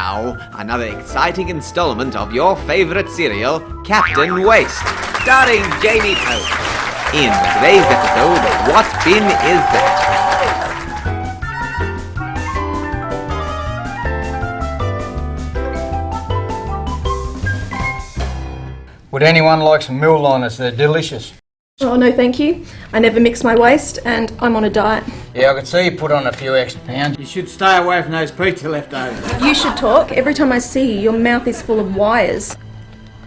now, another exciting installment of your favourite serial, Captain Waste, starring Jamie Pope. In today's episode, What Bin Is That? Would anyone like some mule liners? They're delicious. Oh, no thank you. I never mix my waste and I'm on a diet. Yeah, I could see you put on a few extra pounds. You should stay away from those pizza leftovers. You should talk. Every time I see you, your mouth is full of wires.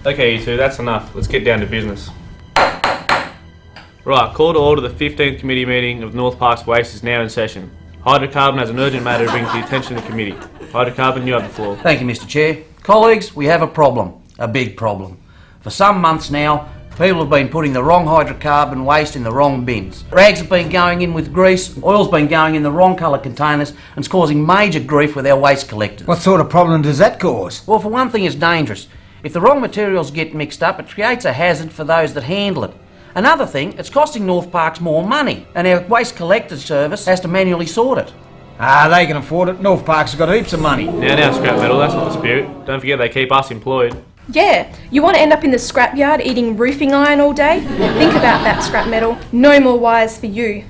Okay, you two, that's enough. Let's get down to business. Right, call to order. The 15th committee meeting of North Park's Waste is now in session. Hydrocarbon has an urgent matter to bring to the attention of the committee. Hydrocarbon, you have the floor. Thank you, Mr. Chair. Colleagues, we have a problem. A big problem. For some months now, people have been putting the wrong hydrocarbon waste in the wrong bins. Rags have been going in with grease, oil's been going in the wrong colour containers, and it's causing major grief with our waste collectors. What sort of problem does that cause? Well, for one thing, it's dangerous. If the wrong materials get mixed up, it creates a hazard for those that handle it. Another thing, it's costing North Parks more money, and our waste collectors service has to manually sort it. They can afford it. North Park's got heaps of money. Now, scrap metal, that's not the spirit. Don't forget they keep us employed. Yeah, you want to end up in the scrapyard eating roofing iron all day? Think about that, scrap metal. No more wires for you.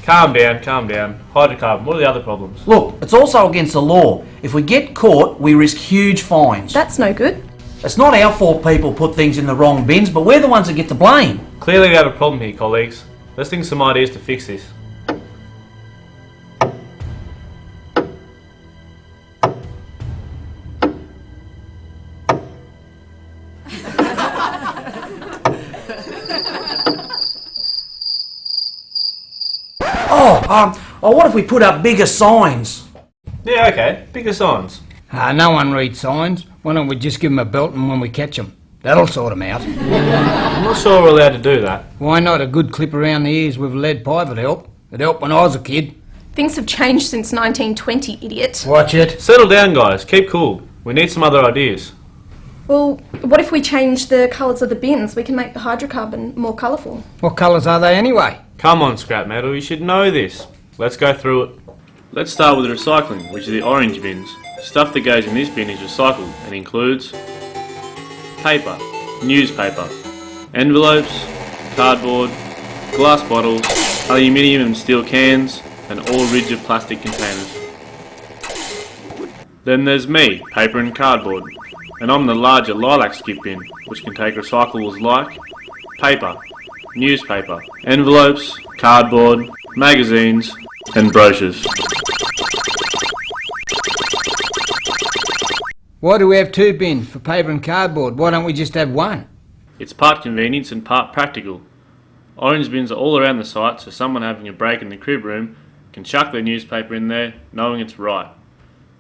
Calm down. Hydrocarbon, what are the other problems? Look, it's also against the law. If we get caught, we risk huge fines. That's no good. It's not our fault people put things in the wrong bins, but we're the ones that get the blame. Clearly we have a problem here, colleagues. Let's think of some ideas to fix this. What if we put up bigger signs? Yeah, okay. Bigger signs. No one reads signs. Why don't we just give them a belting when we catch them? That'll sort them out. I'm not sure we're allowed to do that. Why not? A good clip around the ears with a lead pipe would help. It helped when I was a kid. Things have changed since 1920, idiot. Watch it. Settle down, guys. Keep cool. We need some other ideas. Well, what if we change the colours of the bins? We can make the hydrocarbon more colourful. What colours are they anyway? Come on, scrap metal. You should know this. Let's go through it. Let's start with recycling, which are the orange bins. Stuff that goes in this bin is recycled and includes paper, newspaper, envelopes, cardboard, glass bottles, aluminium and steel cans, and all rigid plastic containers. Then there's me, paper and cardboard, and I'm the larger lilac skip bin, which can take recyclables like paper, newspaper, envelopes, cardboard, magazines, and brochures. Why do we have two bins for paper and cardboard? Why don't we just have one? It's part convenience and part practical. Orange bins are all around the site, so someone having a break in the crib room can chuck their newspaper in there, knowing it's right.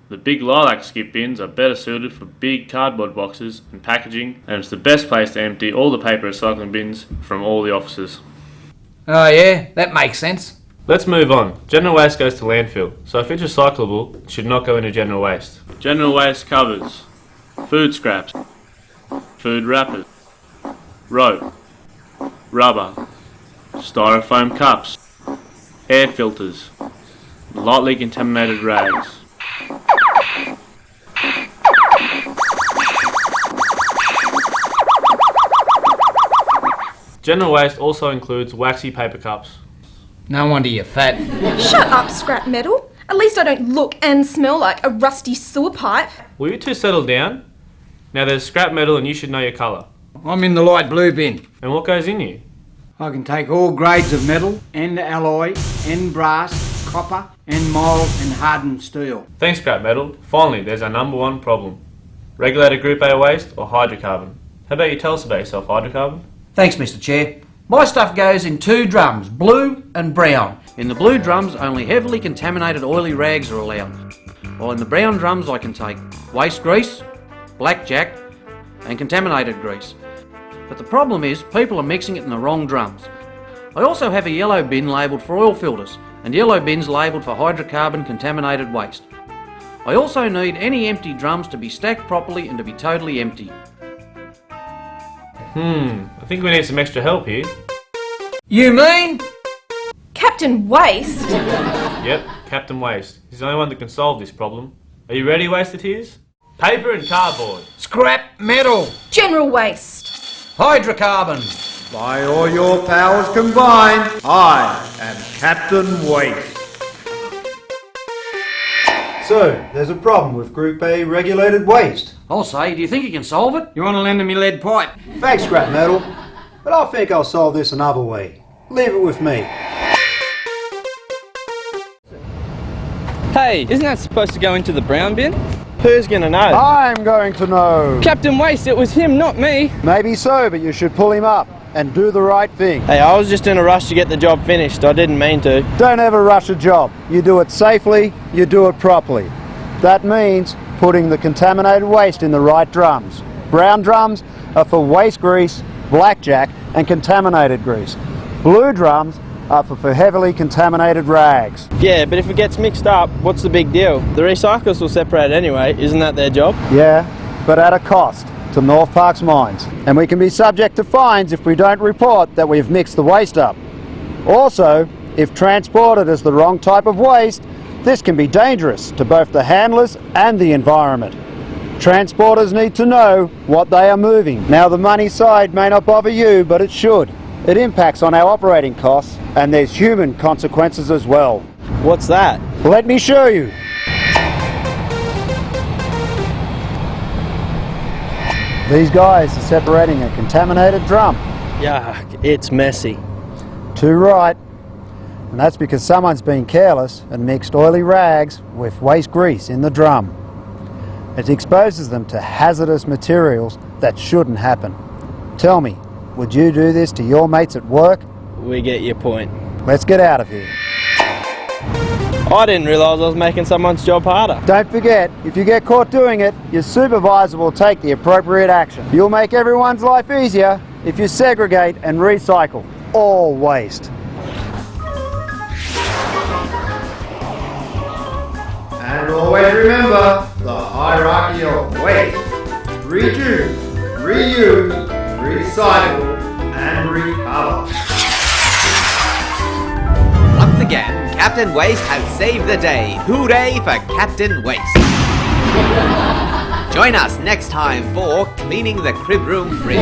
The big lilac skip bins are better suited for big cardboard boxes and packaging, and it's the best place to empty all the paper recycling bins from all the offices. Oh yeah, that makes sense. Let's move on. General waste goes to landfill, so if it's recyclable, it should not go into general waste. General waste covers food scraps, food wrappers, rope, rubber, styrofoam cups, air filters, lightly contaminated rags. General waste also includes waxy paper cups. No wonder you're fat. Shut up, scrap metal. At least I don't look and smell like a rusty sewer pipe. Will you two settle down? Now there's scrap metal and you should know your colour. I'm in the light blue bin. And what goes in you? I can take all grades of metal, and alloy, and brass, copper, and mild and hardened steel. Thanks, scrap metal. Finally, there's our number one problem. Regulated Group A waste or hydrocarbon? How about you tell us about yourself, hydrocarbon? Thanks, Mr. Chair. My stuff goes in two drums, blue and brown. In the blue drums, only heavily contaminated oily rags are allowed. While in the brown drums, I can take waste grease, blackjack, and contaminated grease. But the problem is, people are mixing it in the wrong drums. I also have a yellow bin labelled for oil filters, and yellow bins labelled for hydrocarbon contaminated waste. I also need any empty drums to be stacked properly and to be totally empty. I think we need some extra help here. You mean? Captain Waste? Yep, Captain Waste. He's the only one that can solve this problem. Are you ready, Wasteteers? Paper and cardboard. Scrap metal. General waste. Hydrocarbons. By all your powers combined, I am Captain Waste. So, there's a problem with Group A regulated waste. I'll say, do you think you can solve it? You want to lend me lead pipe? Thanks, scrap metal, but I think I'll solve this another way. Leave it with me. Hey, isn't that supposed to go into the brown bin? Who's gonna know? I'm going to know. Captain Waste, it was him, not me. Maybe so, but you should pull him up and do the right thing. Hey, I was just in a rush to get the job finished. I didn't mean to. Don't ever rush a job. You do it safely, you do it properly. That means putting the contaminated waste in the right drums. Brown drums are for waste grease, blackjack and contaminated grease. Blue drums are for heavily contaminated rags. Yeah, but if it gets mixed up, what's the big deal? The recyclers will separate anyway. Isn't that their job? Yeah, but at a cost to North Park's mines. And we can be subject to fines if we don't report that we've mixed the waste up. Also, if transported as the wrong type of waste, this can be dangerous to both the handlers and the environment. Transporters need to know what they are moving. Now, the money side may not bother you, but it should. It impacts on our operating costs, and there's human consequences as well. What's that? Let me show you. These guys are separating a contaminated drum. Yuck, it's messy. Too right. And that's because someone's been careless and mixed oily rags with waste grease in the drum. It exposes them to hazardous materials that shouldn't happen. Tell me, would you do this to your mates at work? We get your point. Let's get out of here. I didn't realise I was making someone's job harder. Don't forget, if you get caught doing it, your supervisor will take the appropriate action. You'll make everyone's life easier if you segregate and recycle all waste. And always remember the hierarchy of waste. Reduce, reuse, recycle, and recover. Once again, Captain Waste has saved the day. Hooray for Captain Waste. Join us next time for Cleaning the Crib Room Fridge.